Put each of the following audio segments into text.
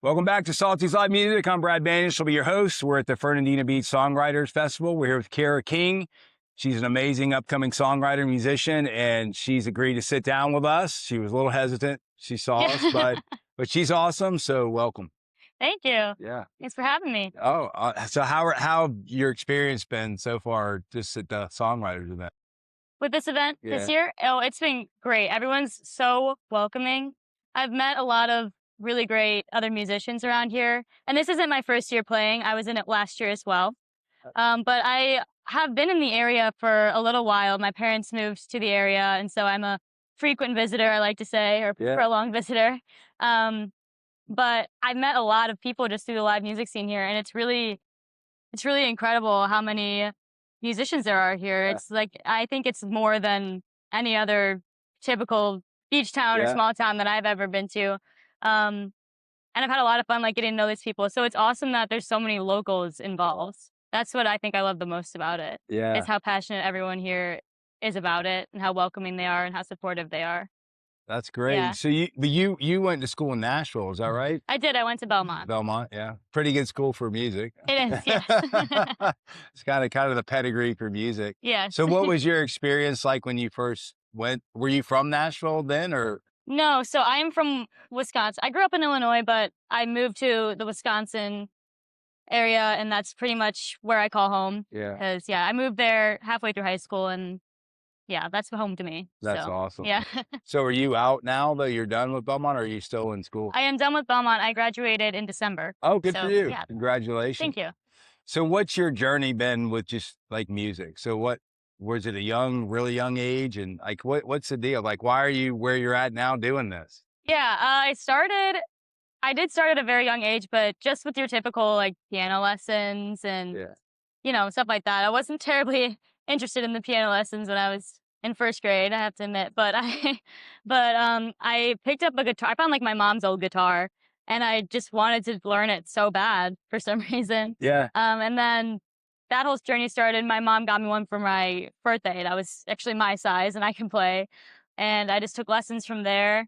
Welcome back to Salty's Live Music. I'm Brad Banish. I'll be your host. We're at the Fernandina Beach Songwriters Festival. We're here with Keira King. She's an amazing upcoming songwriter, musician, and she's agreed to sit down with us. She was a little hesitant. She saw us, but she's awesome. So welcome. Thank you. Yeah. Thanks for having me. Oh, so how your experience been so far just at the Songwriters event? With this event this year, it's been great. Everyone's so welcoming. I've met a lot of really great other musicians around here. And this isn't my first year playing. I was in it last year as well. But I have been in the area for a little while. My parents moved to the area, and so I'm a frequent visitor, I like to say, or prolonged visitor. But I've met a lot of people just through the live music scene here, and it's really incredible how many musicians there are here. It's like, I think it's more than any other typical beach town or small town that I've ever been to. And I've had a lot of fun, like, getting to know these people. So it's awesome that there's so many locals involved. That's what I think I love the most about it. Yeah. Is how passionate everyone here is about it, and how welcoming they are, and how supportive they are. That's great. Yeah. So you went to school in Nashville, is that right? I did. I went to Belmont. Belmont, yeah. Pretty good school for music. It is, yes. It's kind of the pedigree for music. Yeah. So what was your experience like when you first went? Were you from Nashville then, or? No, so I am from Wisconsin. I grew up in Illinois, but I moved to the Wisconsin area, and that's pretty much where I call home. Yeah. Because, I moved there halfway through high school, and that's home to me. That's so, awesome. Yeah. So are you out now that you're done with Belmont, or are you still in school? I am done with Belmont. I graduated in December. Oh, good for you. Yeah. Congratulations. Thank you. So what's your journey been with just like music? So what was it really young age? And like, what's the deal? Like, why are you where you're at now doing this? Yeah, I did start at a very young age, but just with your typical like piano lessons and, stuff like that. I wasn't terribly interested in the piano lessons when I was in first grade, I have to admit, but I picked up a guitar. I found like my mom's old guitar, and I just wanted to learn it so bad for some reason. Yeah. And then that whole journey started. My mom got me one for my birthday. That was actually my size, and I can play. And I just took lessons from there.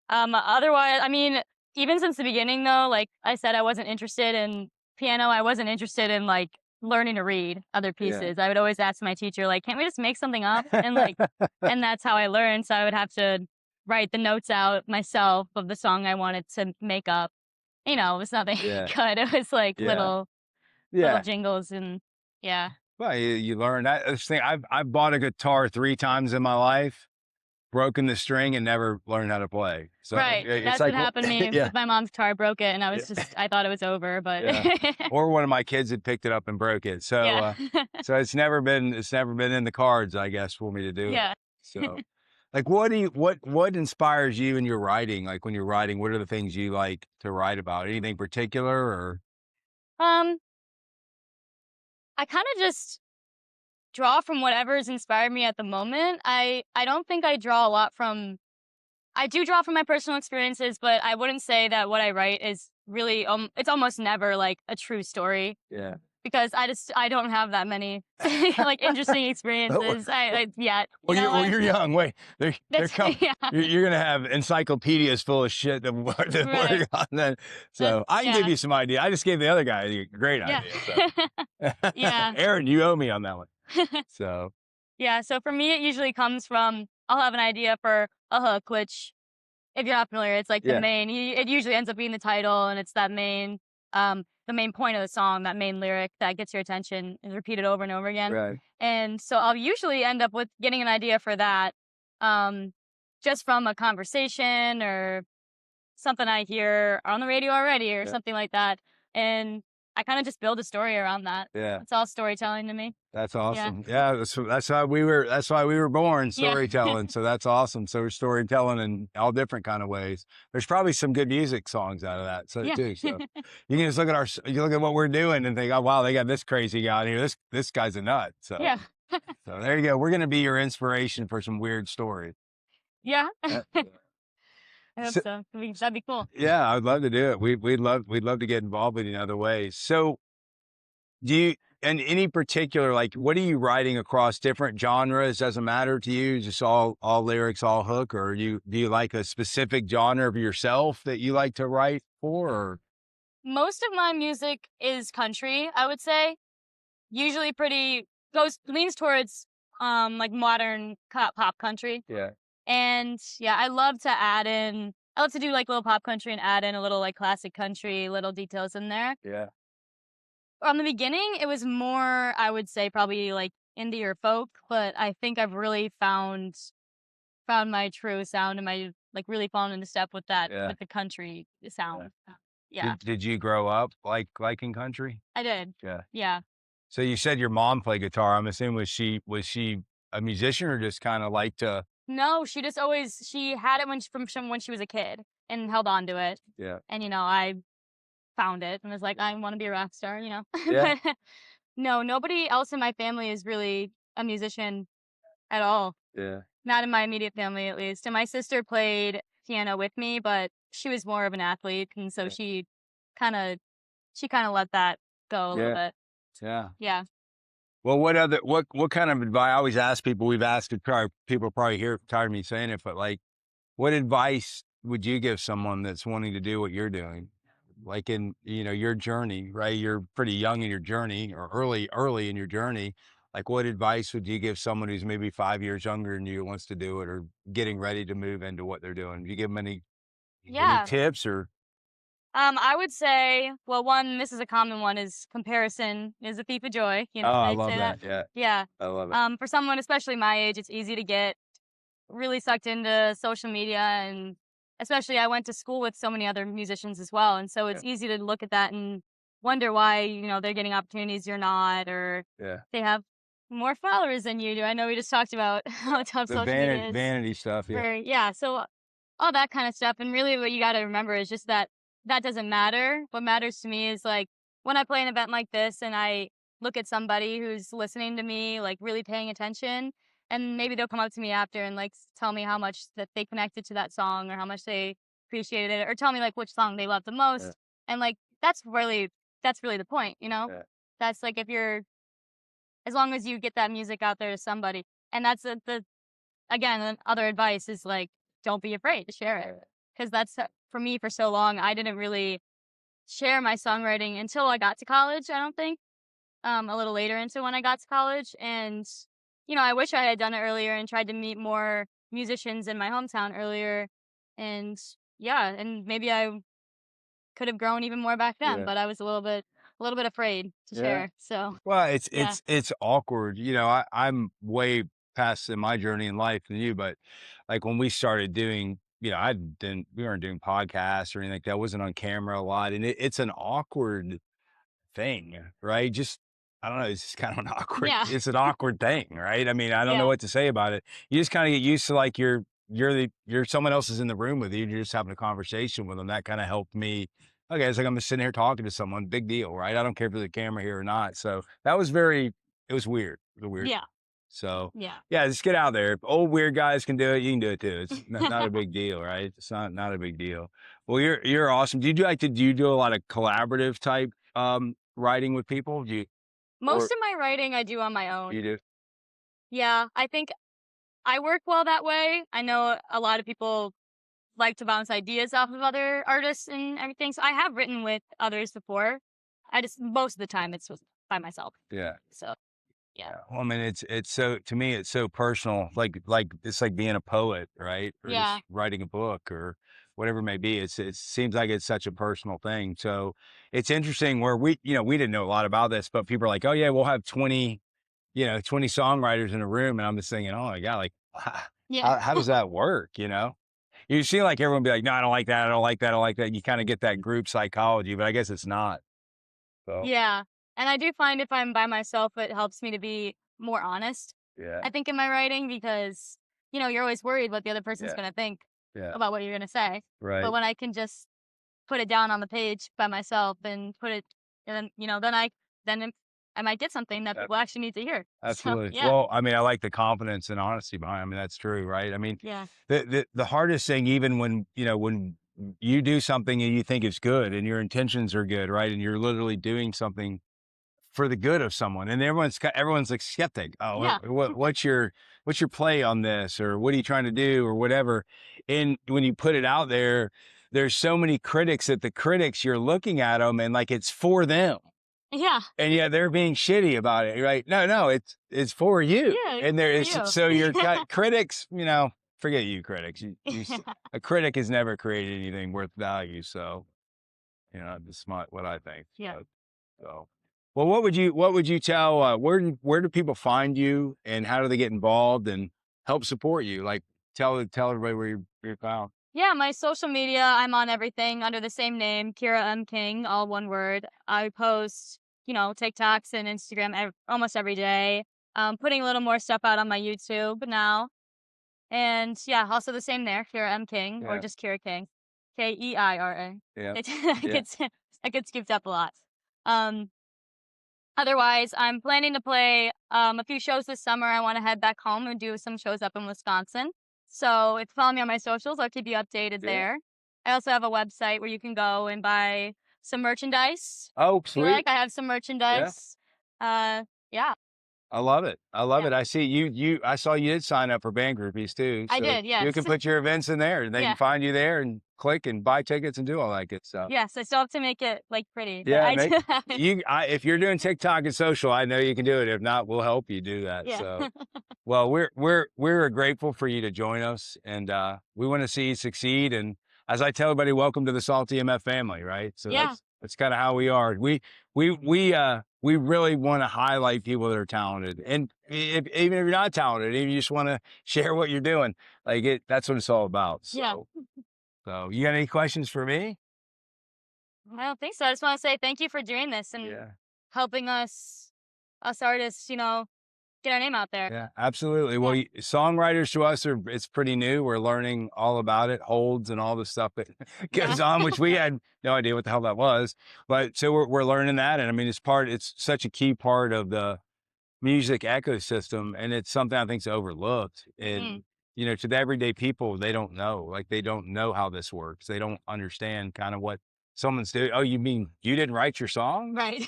Otherwise, I mean, even since the beginning, though, like I said, I wasn't interested in piano. I wasn't interested in like learning to read other pieces. I would always ask my teacher, like, can't we just make something up? And like, and that's how I learned. So I would have to write the notes out myself of the song I wanted to make up. It was nothing good. It was like little jingles and Well, you learn that. I've bought a guitar 3 times in my life, broken the string, and never learned how to play. So that's what happened to me with my mom's guitar. Broke it, and I was I thought it was over, but or one of my kids had picked it up and broke it. So so it's never been in the cards, I guess, for me to do it. So like, what inspires you in your writing? Like when you're writing, what are the things you like to write about? Anything particular, or? I kind of just draw from whatever's inspired me at the moment. I don't think I draw a lot from. I do draw from my personal experiences, but I wouldn't say that what I write is really. It's almost never like a true story. Yeah. Because I don't have that many like interesting experiences. You're young. Wait, they're coming. You're gonna have encyclopedias full of shit to work on. Then, so I can give you some idea. I just gave the other guy a great idea. So. Aaron, you owe me on that one. So. So for me, it usually comes from I'll have an idea for a hook, which, if you're not familiar, it's like the main. It usually ends up being the title, and it's that main. The main point of the song, that main lyric that gets your attention, is repeated over and over again. Right. And so I'll usually end up with getting an idea for that, just from a conversation or something I hear on the radio already or something like that. And I kind of just build a story around that. Yeah. It's all storytelling to me. That's awesome. Yeah, that's why we were born, storytelling. So that's awesome. So we're storytelling in all different kind of ways. There's probably some good music songs out of that too. So you can just look at what we're doing and think, oh wow, they got this crazy guy out here. This guy's a nut. So so there you go. We're gonna be your inspiration for some weird stories. Yeah. I hope so. That'd be cool. Yeah, I'd love to do it. We'd love to get involved with you in other ways. So do you, in any particular, like, what are you writing across different genres? Doesn't matter to you, just all lyrics, all hook, or do you like a specific genre of yourself that you like to write? for? Or? Most of my music is country, I would say. Usually leans towards like modern pop country. Yeah. And yeah, I love to do like little pop country and add in a little like classic country, little details in there. Yeah. From the beginning, it was more, I would say, probably like indie or folk, but I think I've really found my true sound and my like really fallen into step with that with the country sound. Yeah. Did you grow up liking country? I did. Yeah. Yeah. So you said your mom played guitar. I'm assuming was she a musician or just kind of liked to? No, she just always she had it from when she was a kid and held on to it. Yeah. And I found it and was like, I want to be a rock star, Yeah. No, nobody else in my family is really a musician at all. Yeah. Not in my immediate family, at least. And my sister played piano with me, but she was more of an athlete, and so she kind of let that go a little bit. Yeah. Yeah. Well, what kind of advice? I always ask people. We've asked it. People probably tired of me saying it, but like, what advice would you give someone that's wanting to do what you're doing? Like in your journey, right? You're pretty young in your journey, or early in your journey. Like, what advice would you give someone who's maybe 5 years younger than you, wants to do it, or getting ready to move into what they're doing? Do you give them any tips or? I would say, well, one, this is a common one, is comparison is a thief of joy. Oh, I love say that. Yeah. Yeah. I love it. For someone, especially my age, it's easy to get really sucked into social media, and especially I went to school with so many other musicians as well. And so it's easy to look at that and wonder why, they're getting opportunities you're not, or they have more followers than you do. I know we just talked about how tough social media is. Vanity stuff. Yeah. So all that kind of stuff. And really what you got to remember is just that doesn't matter. What matters to me is like when I play an event like this and I look at somebody who's listening to me, like really paying attention, and maybe they'll come up to me after and like tell me how much that they connected to that song, or how much they appreciated it, or tell me like which song they loved the most. Yeah. And like that's really the point, Yeah. That's like as long as you get that music out there to somebody. And that's again, other advice is like, don't be afraid to share it. Because that's, for me, for so long, I didn't really share my songwriting until I got to college, I don't think. A little later into when I got to college. And, I wish I had done it earlier and tried to meet more musicians in my hometown earlier. And and maybe I could have grown even more back then, but I was a little bit afraid to share. So well, it's awkward. I'm way past in my journey in life than you, but like when we started doing, we weren't doing podcasts or anything like that. I wasn't on camera a lot, and it's an awkward thing, right? Just I don't know. It's just kind of an awkward. Yeah. It's an awkward thing, right? I mean, I don't know what to say about it. You just kind of get used to like you're someone else is in the room with you. And you're just having a conversation with them. That kind of helped me. Okay, it's like I'm just sitting here talking to someone. Big deal, right? I don't care if there's a camera here or not. So that was it was weird. It was weird. Yeah. So just get out there. If old weird guys can do it, you can do it too. It's not a big deal, right? It's not a big deal. Well, you're awesome. Do you do a lot of collaborative type writing with people? Most of my writing I do on my own. You do? Yeah, I think I work well that way. I know a lot of people like to bounce ideas off of other artists and everything. So I have written with others before. Most of the time it's by myself. Yeah. So yeah. Well, I mean, it's so, to me, it's so personal. Like it's like being a poet, right? Or just writing a book or whatever it may be. It seems like it's such a personal thing. So it's interesting where we didn't know a lot about this, but people are like, oh yeah, we'll have 20 songwriters in a room. And I'm just thinking, oh my God, like, how does that work? You see like everyone be like, no, I don't like that. I don't like that. I don't like that. You kind of get that group psychology, but I guess it's not. So. Yeah. And I do find if I'm by myself, it helps me to be more honest. Yeah. I think in my writing, because, you're always worried what the other person's going to think about what you're going to say. Right. But when I can just put it down on the page by myself and put it, and then I might get something that people actually need to hear. Absolutely. So, Well, I mean, I like the confidence and honesty behind it. I mean, that's true, right? I mean, the hardest thing, even when you do something and you think it's good and your intentions are good, right? And you're literally doing something for the good of someone, and everyone's like skeptic. Oh, what's your play on this, or what are you trying to do, or whatever? And when you put it out there, there's so many critics that the critics, you're looking at them and like it's for them. Yeah. And yeah, they're being shitty about it, right? No, it's for you. Yeah, And there is, you. so you're critics, you know, forget you critics. A critic has never created anything worth value. So, you know, that's what I think. Yeah. So, well, what would you tell, where do people find you and how do they get involved and help support you? Like tell everybody where you're found. Yeah, my social media, I'm on everything under the same name, Keira King, all one word. I post, you know, TikToks and Instagram almost every day. Putting a little more stuff out on my YouTube now. And yeah, also the same there, Keira King, or just Keira King. Keira. Yeah. I get scooped up a lot. Otherwise, I'm planning to play a few shows this summer. I want to head back home and do some shows up in Wisconsin. So if you follow me on my socials, I'll keep you updated there. I also have a website where you can go and buy some merchandise. Oh, sweet. Like I have some merchandise. Yeah. I love it. I love it. I see I saw you did sign up for Band Groupies too. So I did, yes. you can put your events in there and they can find you there and click and buy tickets and do all that good stuff. Yes, I still have to make it like pretty. Yeah, if you're doing TikTok and social, I know you can do it. If not, we'll help you do that. Yeah. So, well, we're grateful for you to join us, and we want to see you succeed. And as I tell everybody, welcome to the Salty MF family, right? So that's kind of how we are. We really want to highlight people that are talented, and even if you're not talented, if you just want to share what you're doing, like that's what it's all about. So, so you got any questions for me? I don't think so. I just want to say thank you for doing this and helping us artists, you know, get our name out there. Yeah, absolutely. Well, songwriters to us it's pretty new. We're learning all about it, holds and all the stuff that goes on, which we had no idea what the hell that was. But so we're learning that. And I mean, it's such a key part of the music ecosystem. And it's something I think is overlooked. And, you know, to the everyday people, they don't know how this works. They don't understand kind of what someone's doing. Oh, you mean you didn't write your song? Right.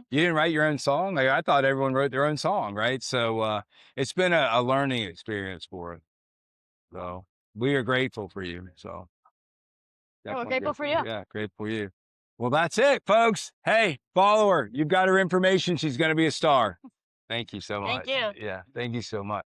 You didn't write your own song? Like I thought everyone wrote their own song, right? So it's been a learning experience for us. So we are grateful for you. So we're grateful for you. Yeah, grateful for you. Well, that's it, folks. Hey, follow her. You've got her information. She's going to be a star. Thank you so much. Thank you. Yeah, thank you so much.